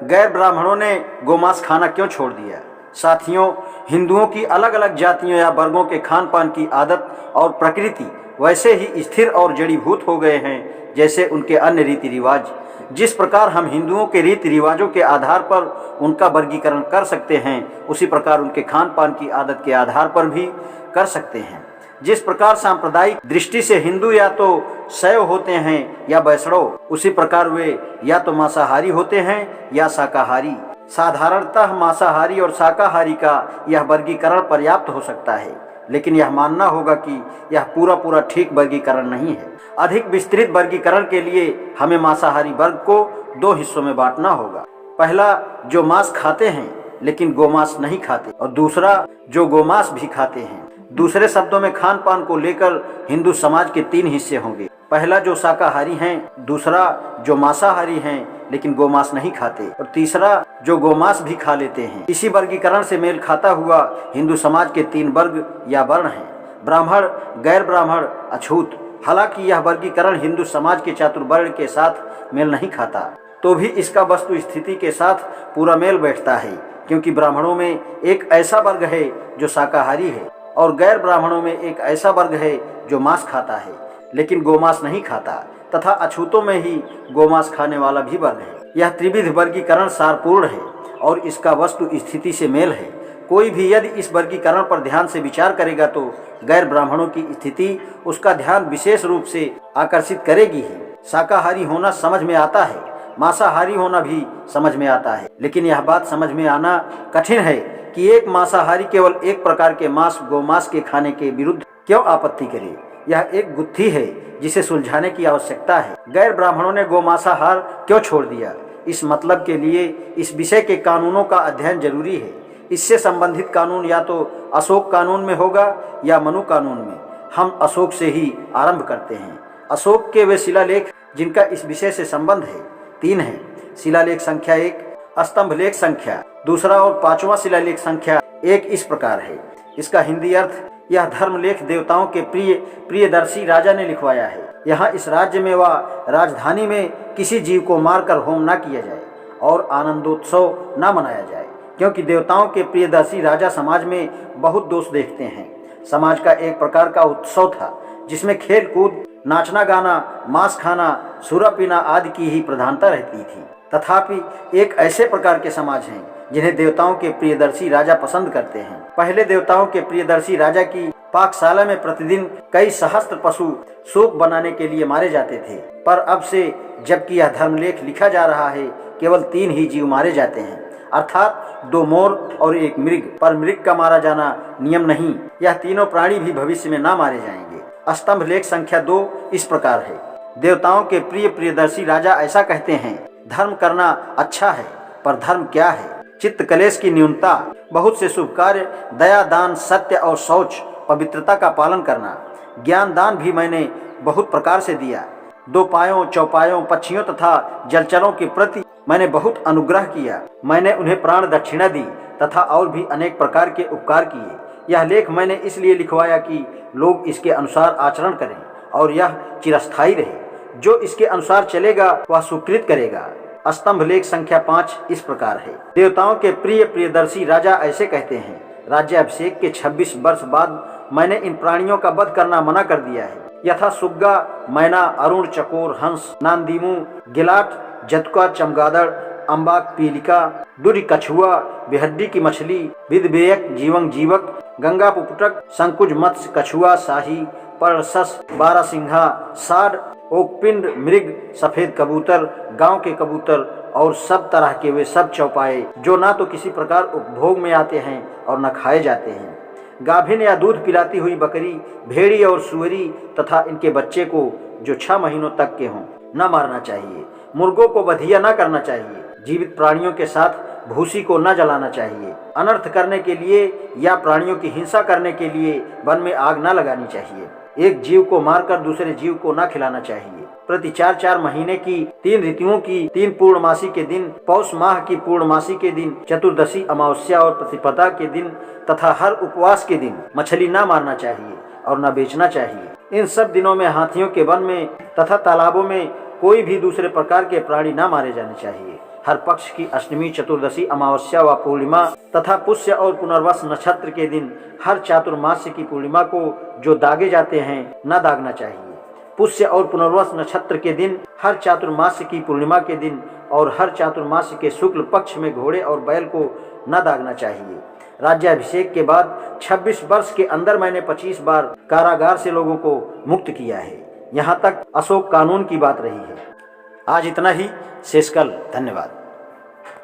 गैर ब्राह्मणों ने गोमांस खाना क्यों छोड़ दिया? साथियों, हिंदुओं की अलग अलग जातियों या वर्गों के खान पान की आदत और प्रकृति वैसे ही स्थिर और जड़ीभूत हो गए हैं जैसे उनके अन्य रीति रिवाज। जिस प्रकार हम हिंदुओं के रीति रिवाजों के आधार पर उनका वर्गीकरण कर सकते हैं, उसी प्रकार उनके खान पान की आदत के आधार पर भी कर सकते हैं। जिस प्रकार सांप्रदायिक दृष्टि से हिंदू या तो शैव होते हैं या वैष्णव, उसी प्रकार वे या तो मांसाहारी होते हैं या शाकाहारी। साधारणतः मांसाहारी और शाकाहारी का यह वर्गीकरण पर्याप्त हो सकता है, लेकिन यह मानना होगा कि यह पूरा ठीक वर्गीकरण नहीं है। अधिक विस्तृत वर्गीकरण के लिए हमें मांसाहारी वर्ग को दो हिस्सों में बांटना होगा। पहला, जो मांस खाते हैं लेकिन गोमांस नहीं खाते, और दूसरा, जो गोमांस भी खाते हैं। दूसरे शब्दों में खान पान को लेकर हिंदू समाज के तीन हिस्से होंगे। पहला, जो शाकाहारी हैं, दूसरा, जो मांसाहारी हैं लेकिन गोमांस नहीं खाते, और तीसरा, जो गोमांस भी खा लेते हैं। इसी वर्गीकरण से मेल खाता हुआ हिंदू समाज के तीन वर्ग या वर्ण हैं: ब्राह्मण, गैर ब्राह्मण, अछूत। हालांकि यह वर्गीकरण हिंदू समाज के चातुर्वर्ण के साथ मेल नहीं खाता, तो भी इसका वस्तु स्थिति के साथ पूरा मेल बैठता है, क्योंकि ब्राह्मणों में एक ऐसा वर्ग है जो शाकाहारी है और गैर ब्राह्मणों में एक ऐसा वर्ग है जो मांस खाता है लेकिन गोमांस नहीं खाता, तथा अछूतों में ही गोमांस खाने वाला भी वर्ग है। यह त्रिविध वर्गीकरण सारपूर्ण है और इसका वस्तु स्थिति से मेल है। कोई भी यदि इस वर्गीकरण पर ध्यान से विचार करेगा तो गैर ब्राह्मणों की स्थिति उसका ध्यान विशेष रूप से आकर्षित करेगी ही। शाकाहारी होना समझ में आता है, मांसाहारी होना भी समझ में आता है, लेकिन यह बात समझ में आना कठिन है कि एक मांसाहारी केवल एक प्रकार के मांस गोमांस के खाने के विरुद्ध क्यों आपत्ति करे। यह एक गुत्थी है जिसे सुलझाने की आवश्यकता है। गैर ब्राह्मणों ने गोमांसाहार क्यों छोड़ दिया? इस मतलब के लिए इस विषय के कानूनों का अध्ययन जरूरी है। इससे संबंधित कानून या तो अशोक कानून में होगा या मनु कानून में। हम अशोक से ही आरंभ करते हैं। अशोक के वे शिलालेख जिनका इस विषय से संबंध है तीन है। शिलालेख संख्या 1, स्तंभ लेख संख्या 2 और 5वां शिलालेख संख्या 1 इस प्रकार है। इसका हिंदी अर्थ: यह धर्मलेख देवताओं के प्रियदर्शी राजा ने लिखवाया है। यहाँ इस राज्य में व राजधानी में किसी जीव को मारकर होम न किया जाए और आनंदोत्सव न मनाया जाए, क्योंकि देवताओं के प्रियदर्शी राजा समाज में बहुत दोष देखते हैं। समाज का एक प्रकार का उत्सव था जिसमें खेल कूद, नाचना गाना, मांस खाना, सुरा पीना आदि की ही प्रधानता रहती थी। तथापि एक ऐसे प्रकार के समाज हैं जिन्हें देवताओं के प्रियदर्शी राजा पसंद करते हैं। पहले देवताओं के प्रियदर्शी राजा की पाकशाला में प्रतिदिन कई सहस्त्र पशु सूप बनाने के लिए मारे जाते थे, पर अब से जबकि यह धर्मलेख लिखा जा रहा है, केवल 3 ही जीव मारे जाते हैं, अर्थात 2 मोर और 1 मृग। पर मृग का मारा जाना नियम नहीं, यह तीनों प्राणी भी भविष्य में न मारे जाएंगे। स्तंभ लेख संख्या 2 इस प्रकार है। देवताओं के प्रियदर्शी राजा ऐसा कहते हैं: धर्म करना अच्छा है, पर धर्म क्या है? चित्त कलेश की न्यूनता, बहुत से शुभ कार्य, दया, दान, सत्य और शौच, पवित्रता का पालन करना। ज्ञान दान भी मैंने बहुत प्रकार से दिया। 2 पायों, चौपायों, पक्षियों तथा जलचरों के प्रति मैंने बहुत अनुग्रह किया। मैंने उन्हें प्राण दक्षिणा दी तथा और भी अनेक प्रकार के उपकार किए। यह लेख मैंने इसलिए लिखवाया कि लोग इसके अनुसार आचरण करें और यह चिरस्थायी रहे। जो इसके अनुसार चलेगा वह सुकृत करेगा। स्तंभ लेख संख्या 5 इस प्रकार है। देवताओं के प्रियदर्शी राजा ऐसे कहते हैं: राज्याभिषेक के 26 वर्ष बाद मैंने इन प्राणियों का वध करना मना कर दिया है, यथा सुग्गा, मैना, अरुण, चकोर, हंस, नांदीमू, गिलाट, जतुका, चमगादड़, अम्बाक, पीलिका, दुर्य, कछुआ, बेहड्डी की मछली, विदवेयक, जीवंग जीवक, गंगा पुपुटक, संकुज, मत्स्य, कछुआ, शाही, परसस, बारासिंघा, साड, ओकपिंड, मृग, सफेद कबूतर, गांव के कबूतर और सब तरह के वे सब चौपाए जो ना तो किसी प्रकार उपभोग में आते हैं और न खाए जाते हैं। गाभिन या दूध पिलाती हुई बकरी, भेड़ी और सुअरी तथा इनके बच्चे को जो 6 महीनों तक के हों न मारना चाहिए। मुर्गों को बधिया न करना चाहिए। जीवित प्राणियों के साथ भूसी को न जलाना चाहिए। अनर्थ करने के लिए या प्राणियों की हिंसा करने के लिए वन में आग न लगानी चाहिए। एक जीव को मारकर दूसरे जीव को न खिलाना चाहिए। प्रति 4 महीने की 3 ऋतुओं की 3 पूर्णमासी के दिन, पौष माह की पूर्णमासी के दिन, चतुर्दशी, अमावस्या और प्रतिपदा के दिन तथा हर उपवास के दिन मछली न मारना चाहिए और न बेचना चाहिए। इन सब दिनों में हाथियों के वन में तथा तालाबों में कोई भी दूसरे प्रकार के प्राणी न मारे जाने चाहिए। हर पक्ष की अष्टमी, चतुर्दशी, अमावस्या व पूर्णिमा तथा पुष्य और पुनर्वस नक्षत्र के दिन हर चातुर्मास्य की पूर्णिमा को जो दागे जाते हैं न दागना चाहिए। पुष्य और पुनर्वस नक्षत्र के दिन, हर चातुर्मास्य की पूर्णिमा के दिन और हर चातुर्मास्य के शुक्ल पक्ष में घोड़े और बैल को न दागना चाहिए। राज्याभिषेक के बाद 26 वर्ष के अंदर मैंने 25 बार कारागार से लोगों को मुक्त किया है। यहाँ तक अशोक कानून की बात रही है। आज इतना ही, शेष कल। धन्यवाद।